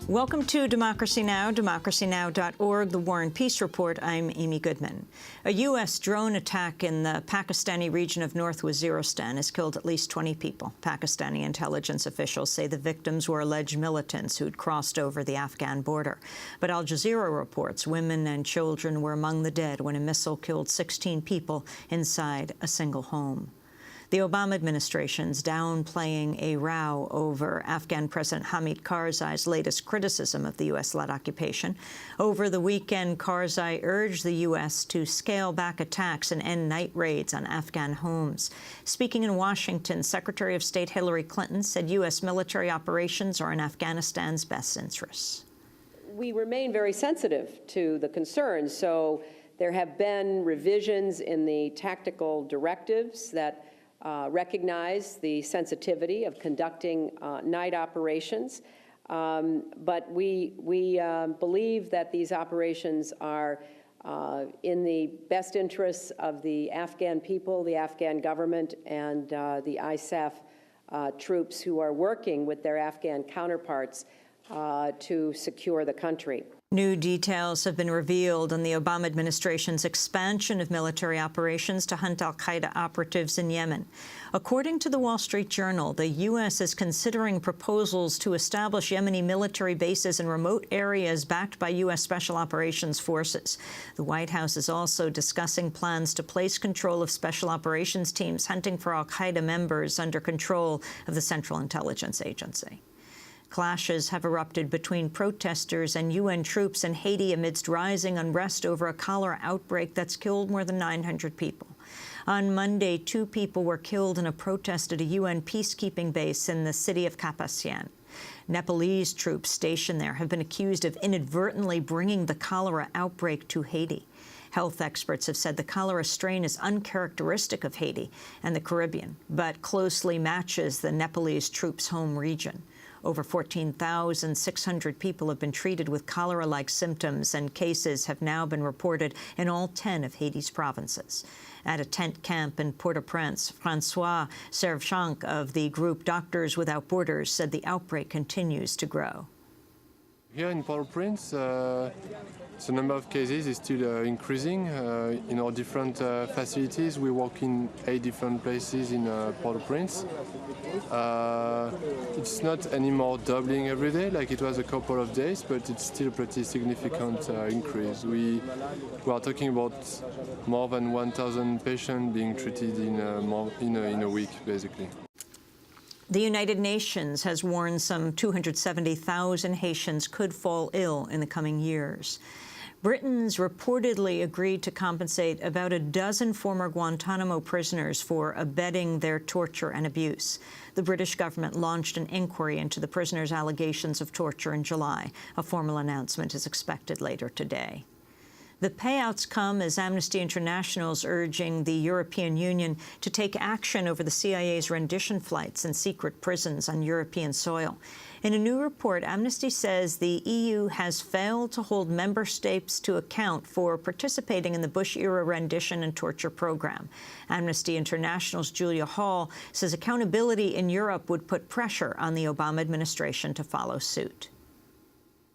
Welcome to Democracy Now!, democracynow.org, the War and Peace Report. I'm Amy Goodman. A U.S. drone attack in the Pakistani region of North Waziristan has killed at least 20 people. Pakistani intelligence officials say the victims were alleged militants who'd crossed over the Afghan border. But Al Jazeera reports women and children were among the dead when a missile killed 16 people inside a single home. The Obama administration's downplaying a row over Afghan President Hamid Karzai's latest criticism of the U.S.-led occupation. Over the weekend, Karzai urged the U.S. to scale back attacks and end night raids on Afghan homes. Speaking in Washington, Secretary of State Hillary Clinton said U.S. military operations are in Afghanistan's best interests. We remain very sensitive to the concerns, so there have been revisions in the tactical directives that recognize the sensitivity of conducting night operations, but we believe that these operations are in the best interests of the Afghan people, the Afghan government, and the ISAF troops who are working with their Afghan counterparts to secure the country. New details have been revealed on the Obama administration's expansion of military operations to hunt al-Qaeda operatives in Yemen. According to the Wall Street Journal, the U.S. is considering proposals to establish Yemeni military bases in remote areas backed by U.S. Special Operations Forces. The White House is also discussing plans to place control of Special Operations teams hunting for al-Qaeda members under control of the Central Intelligence Agency. Clashes have erupted between protesters and UN troops in Haiti amidst rising unrest over a cholera outbreak that's killed more than 900 people. On Monday, 2 people were killed in a protest at a UN peacekeeping base in the city of Compensate. Nepalese troops stationed there have been accused of inadvertently bringing the cholera outbreak to Haiti. Health experts have said the cholera strain is uncharacteristic of Haiti and the Caribbean, but closely matches the Nepalese troops' home region. Over 14,600 people have been treated with cholera-like symptoms, and cases have now been reported in all 10 of Haiti's provinces. At a tent camp in Port-au-Prince, Francois Servchank of the group Doctors Without Borders said the outbreak continues to grow. Here in Port-au-Prince, the number of cases is still increasing. In our different facilities, we work in 8 different places in Port-au-Prince. It's not anymore doubling every day like it was a couple of days, but it's still a pretty significant increase. We are talking about more than 1,000 patients being treated in a week, basically. The United Nations has warned some 270,000 Haitians could fall ill in the coming years. Britain's reportedly agreed to compensate about a dozen former Guantanamo prisoners for abetting their torture and abuse. The British government launched an inquiry into the prisoners' allegations of torture in July. A formal announcement is expected later today. The payouts come as Amnesty International is urging the European Union to take action over the CIA's rendition flights and secret prisons on European soil. In a new report, Amnesty says the EU has failed to hold member states to account for participating in the Bush-era rendition and torture program. Amnesty International's Julia Hall says accountability in Europe would put pressure on the Obama administration to follow suit.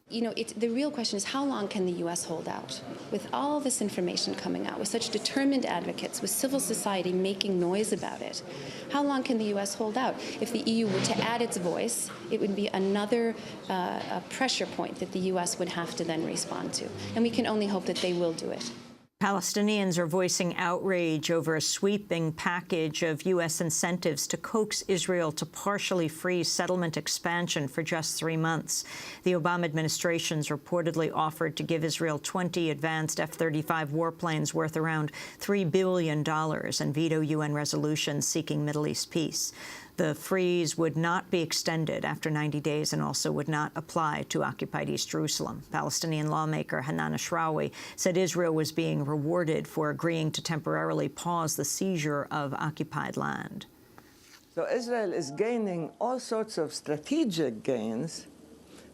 You know, the real question is, how long can the U.S. hold out? With all this information coming out, with such determined advocates, with civil society making noise about it, how long can the U.S. hold out? If the EU were to add its voice, it would be another pressure point that the U.S. would have to then respond to. And we can only hope that they will do it. Palestinians are voicing outrage over a sweeping package of U.S. incentives to coax Israel to partially freeze settlement expansion for just 3 months. The Obama administration's reportedly offered to give Israel 20 advanced F-35 warplanes worth around $3 billion and veto UN resolutions seeking Middle East peace. The freeze would not be extended after 90 days and also would not apply to occupied East Jerusalem. Palestinian lawmaker Hanan Ashrawi said Israel was being rewarded for agreeing to temporarily pause the seizure of occupied land. So Israel is gaining all sorts of strategic gains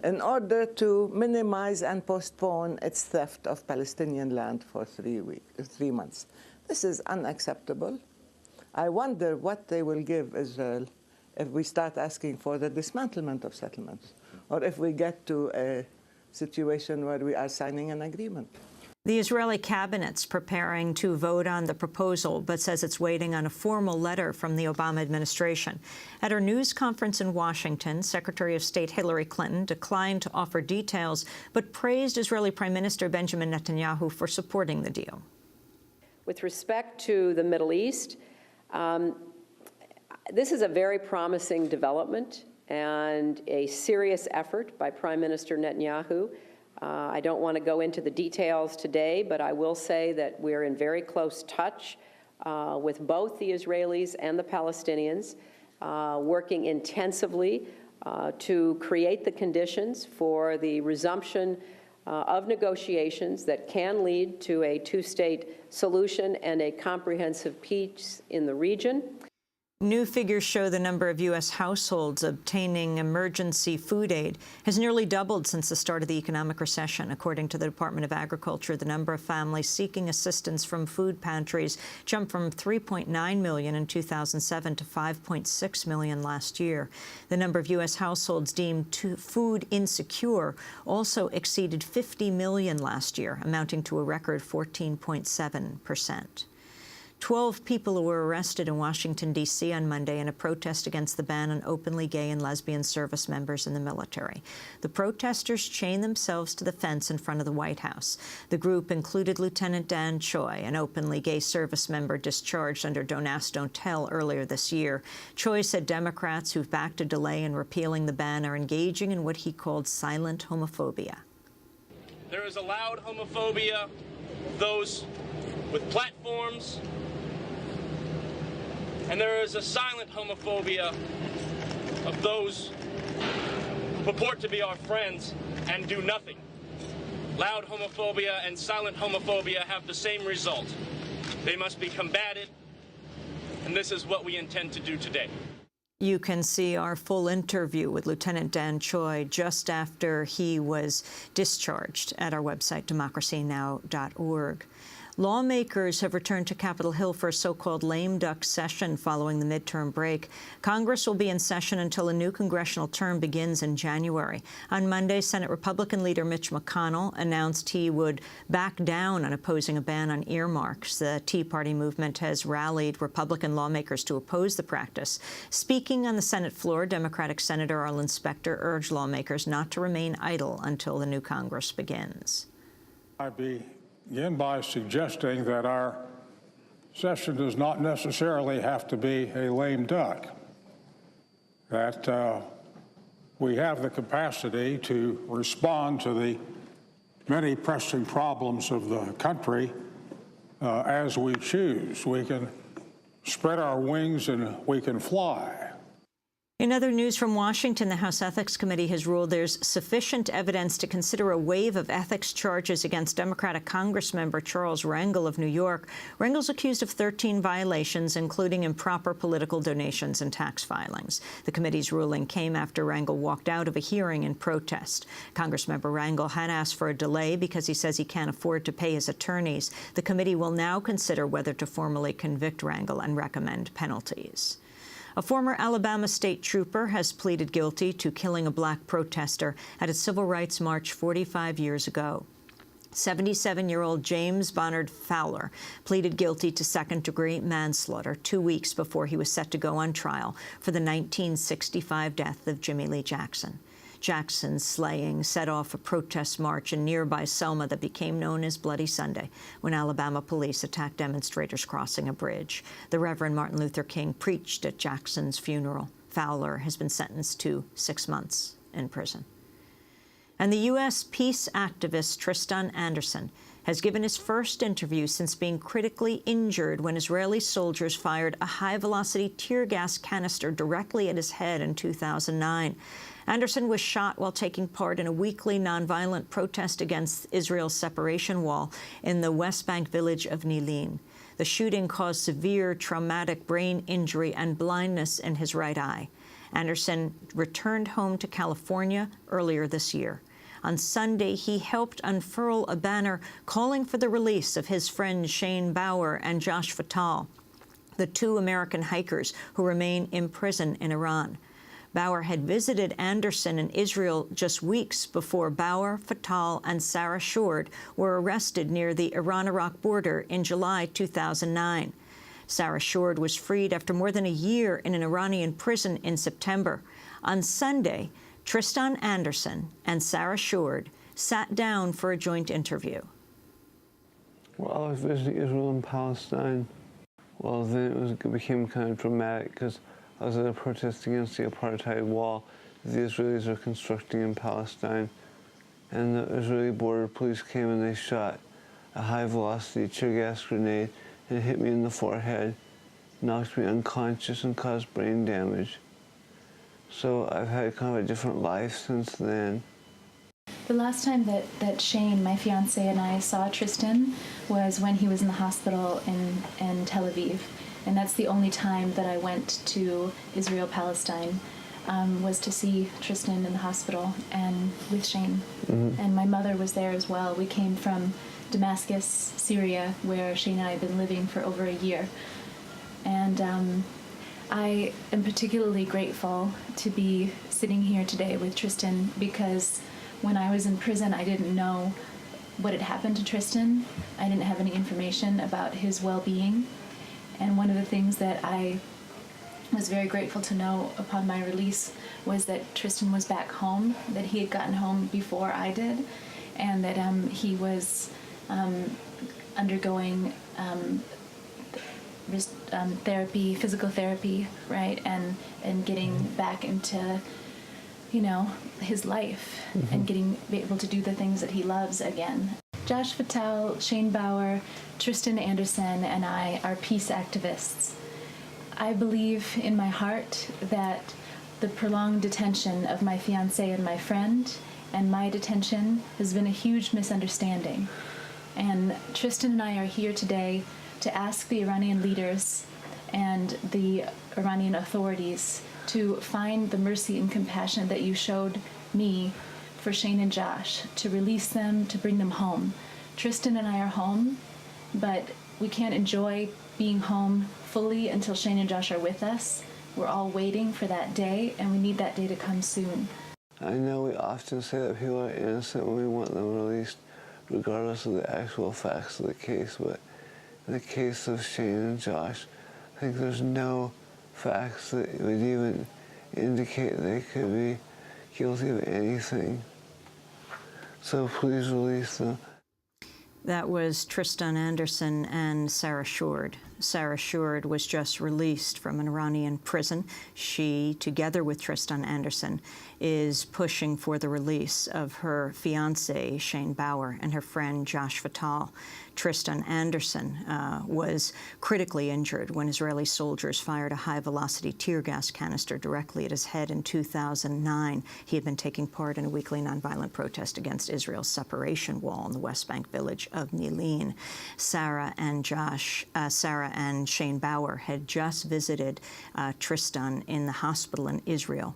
in order to minimize and postpone its theft of Palestinian land for 3 months. This is unacceptable. I wonder what they will give Israel if we start asking for the dismantlement of settlements or if we get to a situation where we are signing an agreement. The Israeli cabinet's preparing to vote on the proposal, but says it's waiting on a formal letter from the Obama administration. At her news conference in Washington, Secretary of State Hillary Clinton declined to offer details, but praised Israeli Prime Minister Benjamin Netanyahu for supporting the deal. With respect to the Middle East, this is a very promising development and a serious effort by Prime Minister Netanyahu. I don't want to go into the details today, but I will say that we're in very close touch with both the Israelis and the Palestinians, working intensively to create the conditions for the resumption of negotiations that can lead to a two-state solution and a comprehensive peace in the region. New figures show the number of U.S. households obtaining emergency food aid has nearly doubled since the start of the economic recession. According to the Department of Agriculture, the number of families seeking assistance from food pantries jumped from 3.9 million in 2007 to 5.6 million last year. The number of U.S. households deemed food insecure also exceeded 50 million last year, amounting to a record 14.7%. 12 people were arrested in Washington, D.C. on Monday in a protest against the ban on openly gay and lesbian service members in the military. The protesters chained themselves to the fence in front of the White House. The group included Lieutenant Dan Choi, an openly gay service member discharged under Don't Ask, Don't Tell earlier this year. Choi said Democrats who've backed a delay in repealing the ban are engaging in what he called silent homophobia. There is a loud homophobia, those with platforms, and there is a silent homophobia of those who purport to be our friends and do nothing. Loud homophobia and silent homophobia have the same result. They must be combated, and this is what we intend to do today. You can see our full interview with Lieutenant Dan Choi just after he was discharged at our website, democracynow.org. Lawmakers have returned to Capitol Hill for a so-called lame duck session following the midterm break. Congress will be in session until a new congressional term begins in January. On Monday, Senate Republican leader Mitch McConnell announced he would back down on opposing a ban on earmarks. The Tea Party movement has rallied Republican lawmakers to oppose the practice. Speaking on the Senate floor, Democratic Senator Arlen Specter urged lawmakers not to remain idle until the new Congress begins. Begin by suggesting that our session does not necessarily have to be a lame duck, that we have the capacity to respond to the many pressing problems of the country as we choose. We can spread our wings and we can fly. In other news from Washington, the House Ethics Committee has ruled there's sufficient evidence to consider a wave of ethics charges against Democratic Congressmember Charles Rangel of New York. Rangel's accused of 13 violations, including improper political donations and tax filings. The committee's ruling came after Rangel walked out of a hearing in protest. Congressmember Rangel had asked for a delay because he says he can't afford to pay his attorneys. The committee will now consider whether to formally convict Rangel and recommend penalties. A former Alabama state trooper has pleaded guilty to killing a black protester at a civil rights march 45 years ago. 77-year-old James Bonnard Fowler pleaded guilty to second-degree manslaughter 2 weeks before he was set to go on trial for the 1965 death of Jimmy Lee Jackson. Jackson's slaying set off a protest march in nearby Selma that became known as Bloody Sunday when Alabama police attacked demonstrators crossing a bridge. The Reverend Martin Luther King preached at Jackson's funeral. Fowler has been sentenced to 6 months in prison. And the U.S. peace activist Tristan Anderson has given his first interview since being critically injured when Israeli soldiers fired a high-velocity tear gas canister directly at his head in 2009. Anderson was shot while taking part in a weekly nonviolent protest against Israel's separation wall in the West Bank village of Nilin. The shooting caused severe traumatic brain injury and blindness in his right eye. Anderson returned home to California earlier this year. On Sunday, he helped unfurl a banner calling for the release of his friends Shane Bauer and Josh Fatal, the 2 American hikers who remain in prison in Iran. Bauer had visited Anderson in Israel just weeks before Bauer, Fatal, and Sarah Shord were arrested near the Iran-Iraq border in July 2009. Sarah Shord was freed after more than a year in an Iranian prison in September. On Sunday, Tristan Anderson and Sarah Shord sat down for a joint interview. Well, I was visiting Israel and Palestine. Well, then it became kind of dramatic because I was at a protest against the apartheid wall that the Israelis are constructing in Palestine. And the Israeli border police came and they shot a high-velocity tear gas grenade and it hit me in the forehead, knocked me unconscious and caused brain damage. So I've had kind of a different life since then. The last time that Shane, my fiance, and I saw Tristan was when he was in the hospital in Tel Aviv. And that's the only time that I went to Israel, Palestine, was to see Tristan in the hospital and with Shane. Mm-hmm. And my mother was there as well. We came from Damascus, Syria, where Shane and I have been living for over a year. And I am particularly grateful to be sitting here today with Tristan because when I was in prison, I didn't know what had happened to Tristan. I didn't have any information about his well-being. And one of the things that I was very grateful to know upon my release was that Tristan was back home, that he had gotten home before I did, and that he was undergoing therapy, physical therapy, right, and getting back into, you know, his life, mm-hmm. and be able to do the things that he loves again. Josh Fatal, Shane Bauer, Tristan Anderson, and I are peace activists. I believe in my heart that the prolonged detention of my fiancé and my friend and my detention has been a huge misunderstanding. And Tristan and I are here today to ask the Iranian leaders and the Iranian authorities to find the mercy and compassion that you showed me for Shane and Josh, to release them, to bring them home. Tristan and I are home, but we can't enjoy being home fully until Shane and Josh are with us. We're all waiting for that day, and we need that day to come soon. I know we often say that people are innocent when we want them released, regardless of the actual facts of the case, but in the case of Shane and Josh, I think there's no facts that would even indicate they could be guilty of anything. So please release them. That was Tristan Anderson and Sarah Shord. Sarah Shord was just released from an Iranian prison. She, together with Tristan Anderson, is pushing for the release of her fiancé, Shane Bauer, and her friend, Josh Fatal. Tristan Anderson was critically injured when Israeli soldiers fired a high-velocity tear gas canister directly at his head in 2009. He had been taking part in a weekly nonviolent protest against Israel's separation wall in the West Bank village of Nilin. Sarah and Shane Bauer had just visited Tristan in the hospital in Israel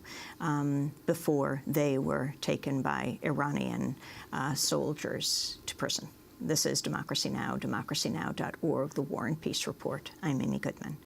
before they were taken by Iranian soldiers to prison. This is Democracy Now!, democracynow.org, The War and Peace Report. I'm Amy Goodman.